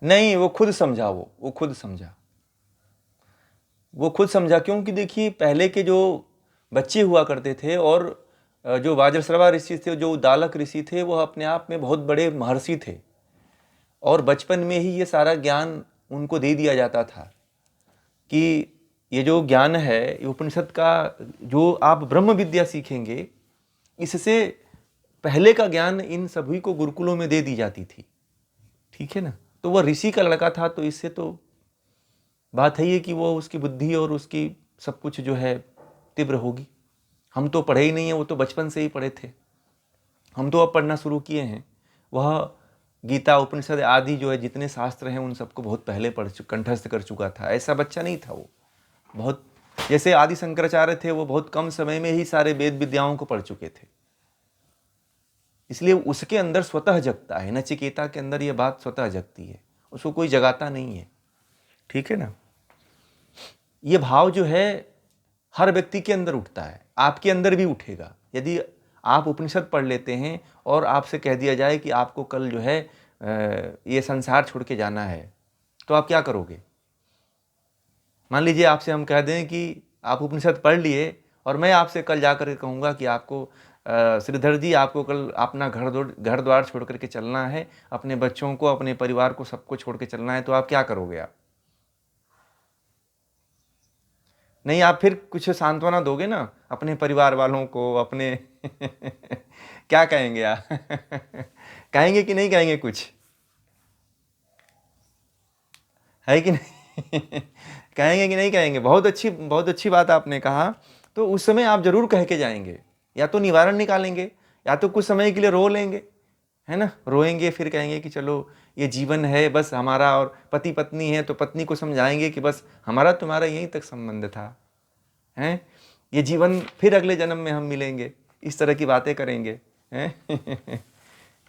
नहीं, वो खुद समझा, वो खुद समझा, वो खुद समझा। क्योंकि देखिए पहले के जो बच्चे हुआ करते थे और जो वाजरश्रवा ऋषि थे, जो उद्दालक ऋषि थे, वो अपने आप में बहुत बड़े महर्षि थे और बचपन में ही ये सारा ज्ञान उनको दे दिया जाता था कि ये जो ज्ञान है, ये उपनिषद का जो आप ब्रह्म विद्या सीखेंगे, इससे पहले का ज्ञान इन सभी को गुरुकुलों में दे दी जाती थी। ठीक है ना। तो वह ऋषि का लड़का था, तो इससे तो बात है ये कि वो उसकी बुद्धि और उसकी सब कुछ जो है तीव्र होगी। हम तो पढ़े ही नहीं है, वो तो बचपन से ही पढ़े थे। हम तो अब पढ़ना शुरू किए हैं। वह गीता उपनिषद आदि जो है जितने शास्त्र हैं उन सबको बहुत पहले कंठस्थ कर चुका था। ऐसा बच्चा नहीं था वो। बहुत जैसे आदि शंकराचार्य थे, वो बहुत कम समय में ही सारे वेद विद्याओं को पढ़ चुके थे। इसलिए उसके अंदर स्वतः जगता है, नचिकेता के अंदर यह बात स्वतः जगती है, उसको कोई जगाता नहीं है। ठीक है ना। ये भाव जो है हर व्यक्ति के अंदर उठता है, आपके अंदर भी उठेगा। यदि आप उपनिषद पढ़ लेते हैं और आपसे कह दिया जाए कि आपको कल जो है ये संसार छोड़ के जाना है, तो आप क्या करोगे? मान लीजिए आपसे हम कह दें कि आप उपनिषद पढ़ लिए और मैं आपसे कल जा कर कहूँगा कि आपको श्रीधर जी, आपको कल अपना घर द्वार छोड़ करके चलना है, अपने बच्चों को, अपने परिवार को, सबको छोड़ के चलना है, तो आप क्या करोगे? आप नहीं, आप फिर कुछ सांत्वना दोगे ना अपने परिवार वालों को, अपने क्या कहेंगे आप? कहेंगे कि नहीं कहेंगे कुछ? है कि नहीं? कहेंगे कि नहीं कहेंगे? बहुत अच्छी बात आपने कहा। तो उस समय आप जरूर कह के जाएंगे, या तो निवारण निकालेंगे या तो कुछ समय के लिए रो लेंगे, है ना। रोएंगे, फिर कहेंगे कि चलो ये जीवन है बस हमारा, और पति पत्नी है तो पत्नी को समझाएंगे कि बस हमारा तुम्हारा यहीं तक संबंध था, हैं, ये जीवन फिर अगले जन्म में हम मिलेंगे, इस तरह की बातें करेंगे, हैं।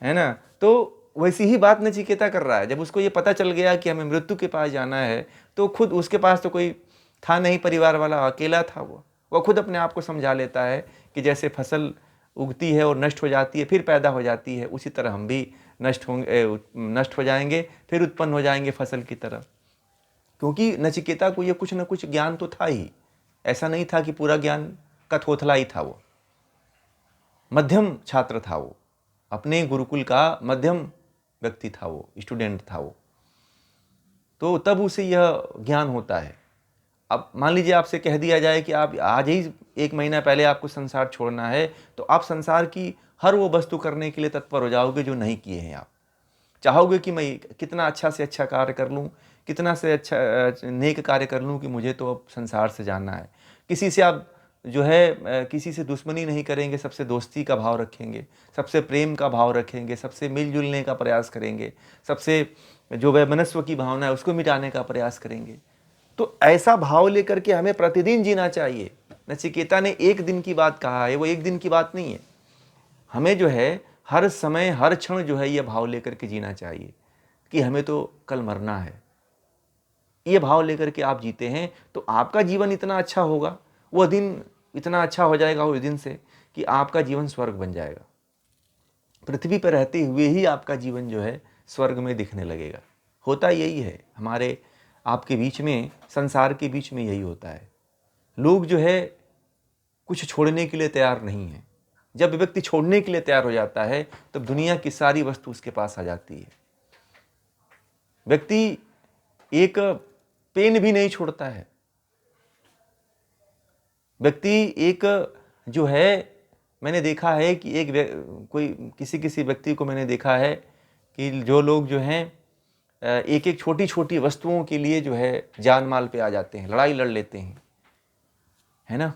है ना। तो वैसी ही बात नचिकेता कर रहा है। जब उसको ये पता चल गया कि हमें मृत्यु के पास जाना है, तो खुद उसके पास तो कोई था नहीं परिवार वाला, अकेला था वो खुद अपने आप को समझा लेता है कि जैसे फसल उगती है और नष्ट हो जाती है फिर पैदा हो जाती है, उसी तरह हम भी नष्ट हो जाएंगे, फिर उत्पन्न हो जाएंगे फसल की तरह। क्योंकि नचिकेता को ये कुछ न कुछ ज्ञान तो था ही, ऐसा नहीं था कि पूरा ज्ञान का थोथला ही था। वो मध्यम छात्र था, वो अपने गुरुकुल का मध्यम व्यक्ति था, वो स्टूडेंट था वो। तो तब उसे यह ज्ञान होता है। अब मान लीजिए आपसे कह दिया जाए कि आप आज ही 1 महीना पहले आपको संसार छोड़ना है, तो आप संसार की हर वो वस्तु करने के लिए तत्पर हो जाओगे जो नहीं किए हैं। आप चाहोगे कि मैं कितना अच्छा से अच्छा कार्य कर लूँ, कितना से अच्छा नेक कार्य कर लूँ कि मुझे तो अब संसार से जाना है। किसी से आप जो है किसी से दुश्मनी नहीं करेंगे, सबसे दोस्ती का भाव रखेंगे, सबसे प्रेम का भाव रखेंगे, सबसे मिलजुलने का प्रयास करेंगे, सबसे जो वैमनस्व की भावना है उसको मिटाने का प्रयास करेंगे। तो ऐसा भाव लेकर के हमें प्रतिदिन जीना चाहिए। नचिकेता ने एक दिन की बात कहा है, वो एक दिन की बात नहीं है। हमें जो है हर समय हर क्षण जो है ये भाव लेकर के जीना चाहिए कि हमें तो कल मरना है। ये भाव लेकर के आप जीते हैं तो आपका जीवन इतना अच्छा होगा, वह दिन इतना अच्छा हो जाएगा उस दिन से कि आपका जीवन स्वर्ग बन जाएगा। पृथ्वी पर रहते हुए ही आपका जीवन जो है स्वर्ग में दिखने लगेगा। होता यही है हमारे आपके बीच में, संसार के बीच में यही होता है। लोग जो है कुछ छोड़ने के लिए तैयार नहीं है। जब व्यक्ति छोड़ने के लिए तैयार हो जाता है तब दुनिया की सारी वस्तु उसके पास आ जाती है। व्यक्ति एक पेन भी नहीं छोड़ता है। व्यक्ति एक जो है, मैंने देखा है कि कोई किसी व्यक्ति को मैंने देखा है कि जो लोग जो हैं एक एक छोटी छोटी वस्तुओं के लिए जो है जान माल पे आ जाते हैं, लड़ाई लड़ लेते हैं, है ना।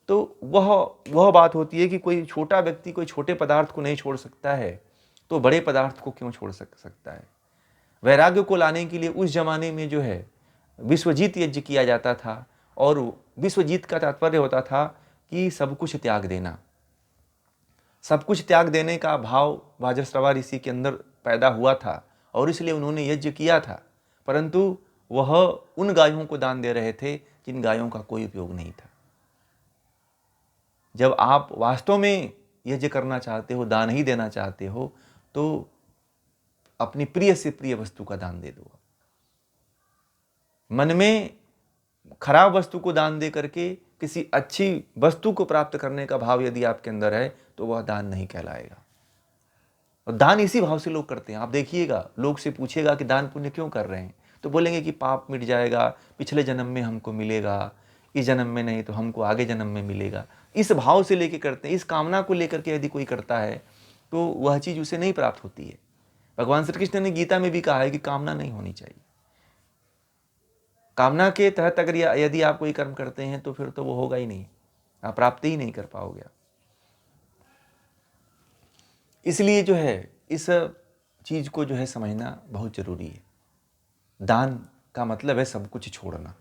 तो वह बात होती है कि कोई छोटा व्यक्ति कोई छोटे पदार्थ को नहीं छोड़ सकता है, तो बड़े पदार्थ को क्यों छोड़ सकता है। वैराग्य को लाने के लिए उस जमाने में जो है विश्वजीत यज्ञ किया जाता था, और विश्वजीत का तात्पर्य होता था कि सब कुछ त्याग देना। सब कुछ त्याग देने का भाव वाजश्रवा ऋषि के अंदर पैदा हुआ था और इसलिए उन्होंने यज्ञ किया था। परंतु वह उन गायों को दान दे रहे थे जिन गायों का कोई उपयोग नहीं था। जब आप वास्तव में यज्ञ करना चाहते हो, दान ही देना चाहते हो, तो अपनी प्रिय से प्रिय वस्तु का दान दे दो। मन में खराब वस्तु को दान दे करके किसी अच्छी वस्तु को प्राप्त करने का भाव यदि आपके अंदर है तो वह दान नहीं कहलाएगा। और दान इसी भाव से लोग करते हैं। आप देखिएगा, लोग से पूछेगा कि दान पुण्य क्यों कर रहे हैं, तो बोलेंगे कि पाप मिट जाएगा, पिछले जन्म में हमको मिलेगा, इस जन्म में नहीं तो हमको आगे जन्म में मिलेगा। इस भाव से लेके करते हैं, इस कामना को लेकर के यदि कोई करता है तो वह चीज़ उसे नहीं प्राप्त होती है। भगवान श्री कृष्ण ने गीता में भी कहा है कि कामना नहीं होनी चाहिए। कामना के तहत अगर यदि आप कोई कर्म करते हैं तो फिर तो वो होगा ही नहीं, आप प्राप्त ही नहीं कर पाओगे। इसलिए जो है इस चीज को जो है समझना बहुत जरूरी है। दान का मतलब है सब कुछ छोड़ना,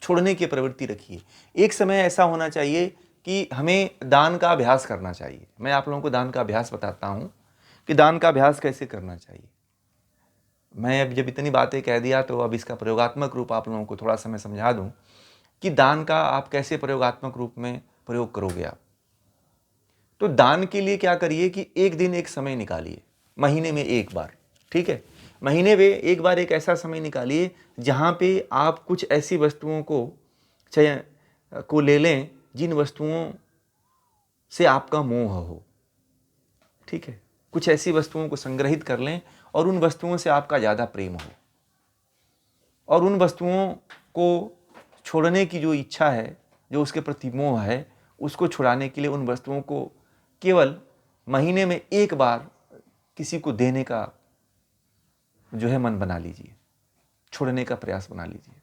छोड़ने की प्रवृत्ति रखिए। एक समय ऐसा होना चाहिए कि हमें दान का अभ्यास करना चाहिए। मैं आप लोगों को दान का अभ्यास बताता हूँ कि दान का अभ्यास कैसे करना चाहिए। मैं अब जब इतनी बातें कह दिया तो अब इसका प्रयोगात्मक रूप आप लोगों को थोड़ा सा मैं समझा दूं कि दान का आप कैसे प्रयोगात्मक रूप में प्रयोग करोगे आप। तो दान के लिए क्या करिए कि एक दिन एक समय निकालिए, महीने में एक बार, ठीक है। महीने में एक बार एक ऐसा समय निकालिए जहाँ पे आप कुछ ऐसी वस्तुओं को ले लें जिन वस्तुओं से आपका मोह हो, ठीक है। कुछ ऐसी वस्तुओं को संग्रहित कर लें और उन वस्तुओं से आपका ज़्यादा प्रेम हो, और उन वस्तुओं को छोड़ने की जो इच्छा है, जो उसके प्रति मोह है, उसको छुड़ाने के लिए उन वस्तुओं को केवल महीने में एक बार किसी को देने का जो है मन बना लीजिए, छोड़ने का प्रयास बना लीजिए।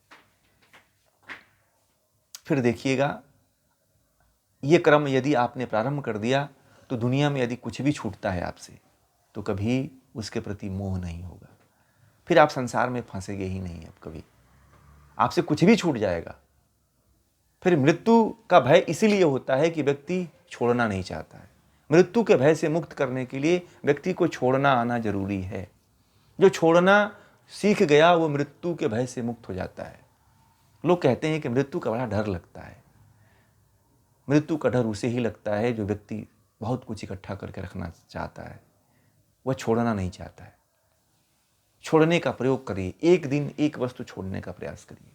फिर देखिएगा ये क्रम यदि आपने प्रारंभ कर दिया तो दुनिया में यदि कुछ भी छूटता है आपसे तो कभी उसके प्रति मोह नहीं होगा, फिर आप संसार में फंसेंगे ही नहीं। अब कभी आपसे कुछ भी छूट जाएगा। फिर मृत्यु का भय इसीलिए होता है कि व्यक्ति छोड़ना नहीं चाहता है। मृत्यु के भय से मुक्त करने के लिए व्यक्ति को छोड़ना आना जरूरी है। जो छोड़ना सीख गया वो मृत्यु के भय से मुक्त हो जाता है। लोग कहते हैं कि मृत्यु का बड़ा डर लगता है। मृत्यु का डर उसे ही लगता है जो व्यक्ति बहुत कुछ इकट्ठा करके रखना चाहता है, वह छोड़ना नहीं चाहता है। छोड़ने का प्रयोग करिए, एक दिन एक वस्तु छोड़ने का प्रयास करिए।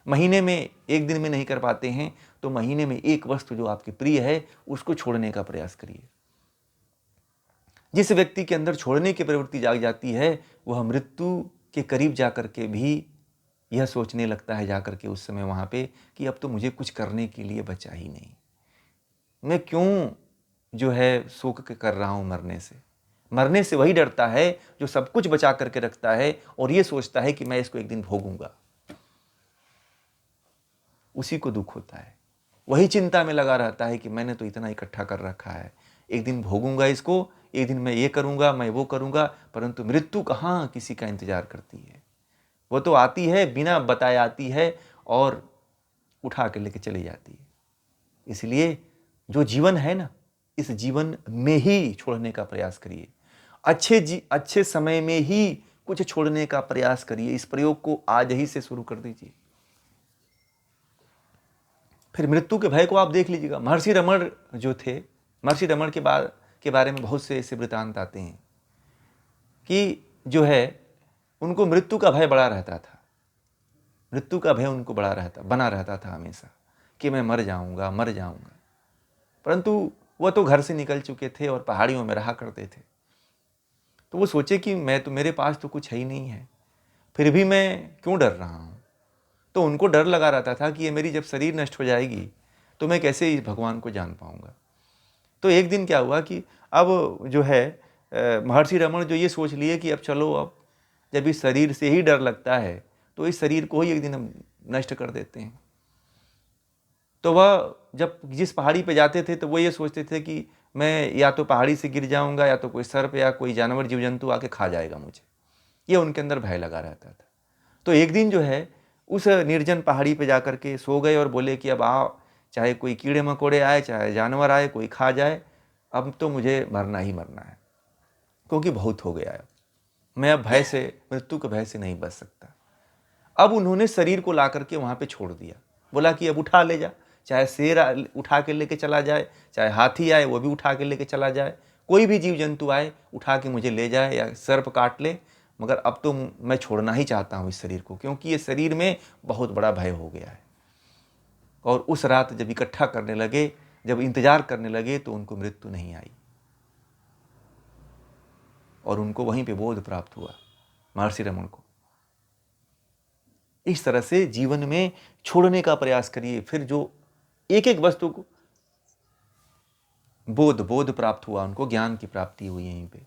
महीने में एक दिन में नहीं कर पाते हैं तो महीने में एक वस्तु जो आपकी प्रिय है उसको छोड़ने का प्रयास करिए। जिस व्यक्ति के अंदर छोड़ने की प्रवृत्ति जाग जाती है वह मृत्यु के करीब जाकर के भी यह सोचने लगता है जाकर के उस समय वहाँ पे कि अब तो मुझे कुछ करने के लिए बचा ही नहीं, मैं क्यों जो है शोक कर रहा हूँ मरने से। मरने से वही डरता है जो सब कुछ बचा करके रखता है और ये सोचता है कि मैं इसको एक दिन भोगूंगा, उसी को दुख होता है। वही चिंता में लगा रहता है कि मैंने तो इतना इकट्ठा कर रखा है, एक दिन भोगूंगा इसको, एक दिन मैं ये करूंगा, मैं वो करूंगा। परंतु मृत्यु कहाँ किसी का इंतजार करती है, वो तो आती है बिना बताए आती है और उठा के लेके चली जाती है। इसलिए जो जीवन है ना, इस जीवन में ही छोड़ने का प्रयास करिए। अच्छे समय में ही कुछ छोड़ने का प्रयास करिए। इस प्रयोग को आज ही से शुरू कर दीजिए। फिर मृत्यु के भय को आप देख लीजिएगा। महर्षि रमण जो थे, महर्षि रमण के बारे में बहुत से ऐसे वृतांत आते हैं कि जो है उनको मृत्यु का भय बड़ा रहता था। मृत्यु का भय उनको बना रहता था हमेशा कि मैं मर जाऊंगा। परंतु वह तो घर से निकल चुके थे और पहाड़ियों में रहा करते थे। तो वो सोचे कि मेरे पास तो कुछ है ही नहीं है, फिर भी मैं क्यों डर रहा हूँ। तो उनको डर लगा रहता था कि ये मेरी जब शरीर नष्ट हो जाएगी तो मैं कैसे इस भगवान को जान पाऊंगा। तो एक दिन क्या हुआ कि अब जो है महर्षि रमण जो ये सोच लिए कि अब चलो, अब जब इस शरीर से ही डर लगता है तो इस शरीर को ही एक दिन हम नष्ट कर देते हैं। तो वह जब जिस पहाड़ी पे जाते थे तो वो ये सोचते थे कि मैं या तो पहाड़ी से गिर जाऊंगा या तो कोई सर्प या कोई जानवर जीव जंतु आके खा जाएगा मुझे। ये उनके अंदर भय लगा रहता था। तो एक दिन जो है उस निर्जन पहाड़ी पे जाकर के सो गए और बोले कि अब आओ, चाहे कोई कीड़े मकोड़े आए, चाहे जानवर आए, कोई खा जाए, अब तो मुझे मरना ही मरना है, क्योंकि बहुत हो गया है, मैं अब भय से, मृत्यु के भय से नहीं बच सकता। अब उन्होंने शरीर को ला करके वहाँ पे छोड़ दिया। बोला कि अब उठा ले जा, चाहे शेर उठा के लेके चला जाए, चाहे हाथी आए वो भी उठा के लेके चला जाए, कोई भी जीव जंतु आए उठा के मुझे ले जाए, या सर्प काट ले, मगर अब तो मैं छोड़ना ही चाहता हूँ इस शरीर को, क्योंकि ये शरीर में बहुत बड़ा भय हो गया है। और उस रात जब इकट्ठा करने लगे, जब इंतजार करने लगे, तो उनको मृत्यु नहीं आई और उनको वहीं पे बोध प्राप्त हुआ, महर्षि रमन को। इस तरह से जीवन में छोड़ने का प्रयास करिए। फिर जो एक एक वस्तु को बोध प्राप्त हुआ, उनको ज्ञान की प्राप्ति हुई यहीं पे।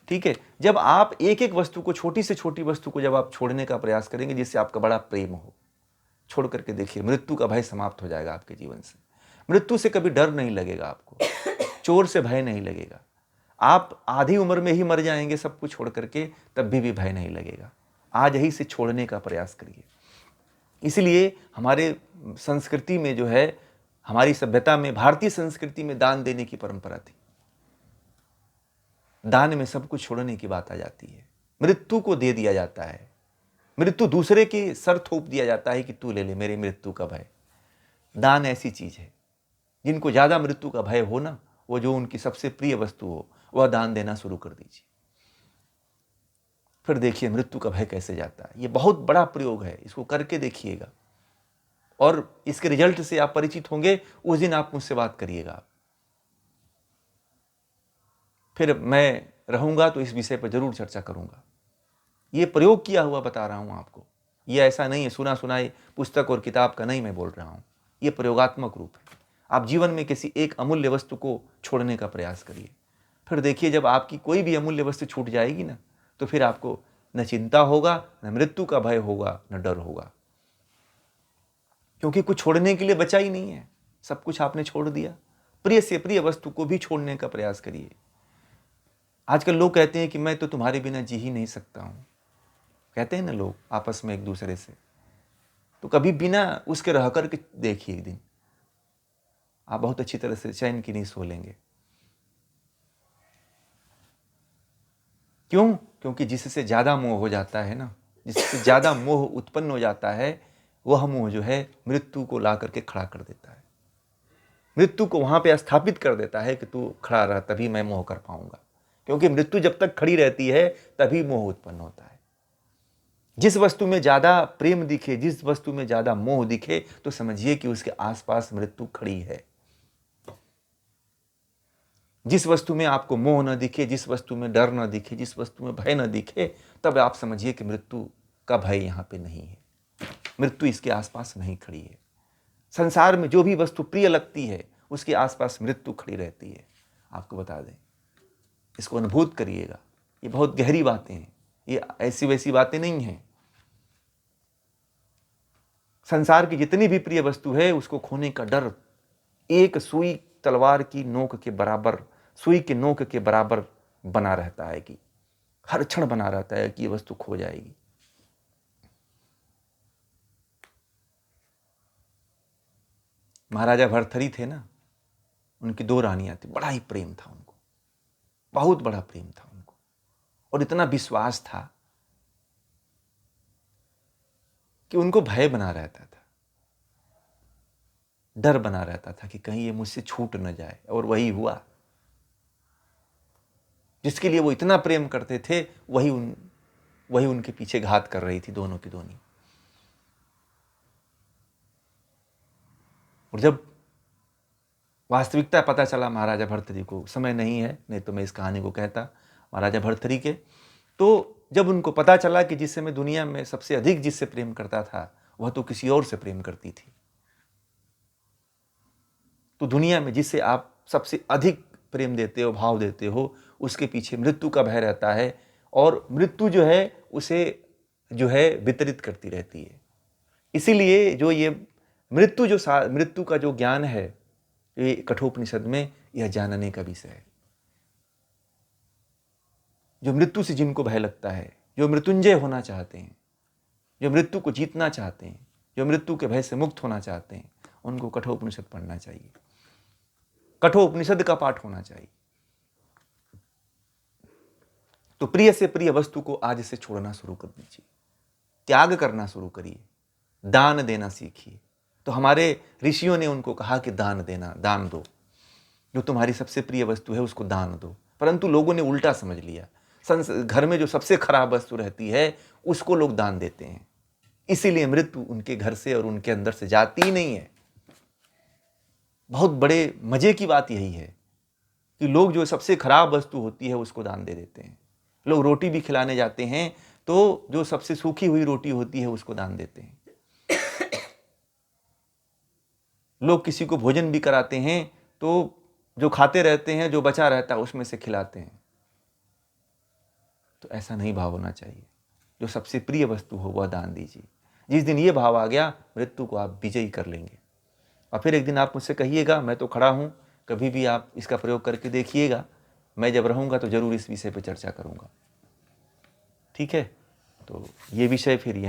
ठीक है, जब आप एक एक वस्तु को, छोटी से छोटी वस्तु को जब आप छोड़ने का प्रयास करेंगे, जिससे आपका बड़ा प्रेम हो, छोड़ करके देखिए, मृत्यु का भय समाप्त हो जाएगा आपके जीवन से। मृत्यु से कभी डर नहीं लगेगा आपको, चोर से भय नहीं लगेगा। आप आधी उम्र में ही मर जाएंगे सब कुछ छोड़ करके, तब भी भय नहीं लगेगा। आज ही से छोड़ने का प्रयास करिए। इसलिए हमारे संस्कृति में जो है, हमारी सभ्यता में, भारतीय संस्कृति में दान देने की परंपरा थी। दान में सब कुछ छोड़ने की बात आ जाती है। मृत्यु को दे दिया जाता है, मृत्यु दूसरे के सर थोप दिया जाता है कि तू ले ले, मेरे मृत्यु का भय। दान ऐसी चीज है, जिनको ज्यादा मृत्यु का भय हो ना, वो जो उनकी सबसे प्रिय वस्तु हो, वह दान देना शुरू कर दीजिए। फिर देखिए मृत्यु का भय कैसे जाता है। ये बहुत बड़ा प्रयोग है, इसको करके देखिएगा और इसके रिजल्ट से आप परिचित होंगे। उस दिन आप मुझसे बात करिएगा। फिर मैं रहूंगा तो इस विषय पर जरूर चर्चा करूंगा। ये प्रयोग किया हुआ बता रहा हूं आपको, ये ऐसा नहीं है सुना सुनाई पुस्तक और किताब का नहीं मैं बोल रहा हूं। ये प्रयोगात्मक रूप है। आप जीवन में किसी एक अमूल्य वस्तु को छोड़ने का प्रयास करिए। फिर देखिए, जब आपकी कोई भी अमूल्य वस्तु छूट जाएगी ना, तो फिर आपको न चिंता होगा, न मृत्यु का भय होगा, न डर होगा, क्योंकि कुछ छोड़ने के लिए बचा ही नहीं है। सब कुछ आपने छोड़ दिया। प्रिय से प्रिय वस्तु को भी छोड़ने का प्रयास करिए। आजकल लोग कहते हैं कि मैं तो तुम्हारे बिना जी ही नहीं सकता हूं, कहते हैं ना लोग आपस में एक दूसरे से। तो कभी बिना उसके रह करके देखिए, एक दिन आप बहुत अच्छी तरह से चैन की नींद सो लेंगे। क्यों? क्योंकि जिससे ज्यादा मोह हो जाता है ना, जिससे ज्यादा मोह उत्पन्न हो जाता है, वह मोह जो है मृत्यु को ला करके खड़ा कर देता है। मृत्यु को वहां पे स्थापित कर देता है कि तू खड़ा रह, तभी मैं मोह कर पाऊंगा। क्योंकि मृत्यु जब तक खड़ी रहती है तभी मोह उत्पन्न होता है। जिस वस्तु में ज्यादा प्रेम दिखे, जिस वस्तु में ज्यादा मोह दिखे, तो समझिए कि उसके आसपास मृत्यु खड़ी है। जिस वस्तु में आपको मोह न दिखे, जिस वस्तु में डर न दिखे, जिस वस्तु में भय न दिखे, तब आप समझिए कि मृत्यु का भय यहां पे नहीं है, मृत्यु इसके आसपास नहीं खड़ी है। संसार में जो भी वस्तु प्रिय लगती है, उसके आसपास मृत्यु खड़ी रहती है। आपको बता दें, इसको अनुभूत करिएगा। ये बहुत गहरी बातें हैं, ये ऐसी वैसी बातें नहीं हैं। संसार की जितनी भी प्रिय वस्तु है, उसको खोने का डर एक सुई तलवार की नोक के बराबर, सुई के नोक के बराबर बना रहता है, कि हर क्षण बना रहता है कि ये वस्तु खो जाएगी। महाराजा भर्तृहरि थे ना, उनकी 2 रानियां थी। बड़ा ही प्रेम था उनको, बहुत बड़ा प्रेम था उनको, और इतना विश्वास था कि उनको भय बना रहता था, डर बना रहता था कि कहीं ये मुझसे छूट न जाए। और वही हुआ। जिसके लिए वो इतना प्रेम करते थे, वही उनके पीछे घात कर रही थी, दोनों की दोनों। और जब वास्तविकता पता चला महाराजा भर्तृहरि को, समय नहीं है, नहीं तो मैं इस कहानी को कहता, महाराजा भर्तृहरि के। तो जब उनको पता चला कि जिससे मैं दुनिया में सबसे अधिक जिससे प्रेम करता था, वह तो किसी और से प्रेम करती थी। तो दुनिया में जिससे आप सबसे अधिक प्रेम देते हो, भाव देते हो, उसके पीछे मृत्यु का भय रहता है, और मृत्यु जो है उसे जो है वितरित करती रहती है। इसीलिए जो ये मृत्यु का जो ज्ञान है, ये कठोपनिषद में यह जानने का विषय है। जो मृत्यु से जिनको भय लगता है, जो मृत्युंजय होना चाहते हैं, जो मृत्यु को जीतना चाहते हैं, जो मृत्यु के भय से मुक्त होना चाहते हैं, उनको कठोपनिषद पढ़ना चाहिए, कठोपनिषद का पाठ होना चाहिए। तो प्रिय से प्रिय वस्तु को आज से छोड़ना शुरू कर दीजिए, त्याग करना शुरू करिए, दान देना सीखिए। तो हमारे ऋषियों ने उनको कहा कि दान देना, दान दो, जो तुम्हारी सबसे प्रिय वस्तु है उसको दान दो। परंतु लोगों ने उल्टा समझ लिया, घर में जो सबसे खराब वस्तु रहती है उसको लोग दान देते हैं। इसीलिए मृत्यु उनके घर से और उनके अंदर से जाती ही नहीं है। बहुत बड़े मजे की बात यही है कि लोग जो सबसे खराब वस्तु होती है उसको दान दे देते हैं। लोग रोटी भी खिलाने जाते हैं तो जो सबसे सूखी हुई रोटी होती है उसको दान देते हैं। लोग किसी को भोजन भी कराते हैं तो जो खाते रहते हैं, जो बचा रहता है उसमें से खिलाते हैं। तो ऐसा नहीं भाव होना चाहिए। जो सबसे प्रिय वस्तु हो वह दान दीजिए। जिस दिन ये भाव आ गया, मृत्यु को आप विजयी कर लेंगे। और फिर एक दिन आप मुझसे कहिएगा, मैं तो खड़ा हूँ, कभी भी आप इसका प्रयोग करके देखिएगा। मैं जब रहूँगा तो जरूर इस विषय पर चर्चा करूँगा। ठीक है, तो ये विषय फिर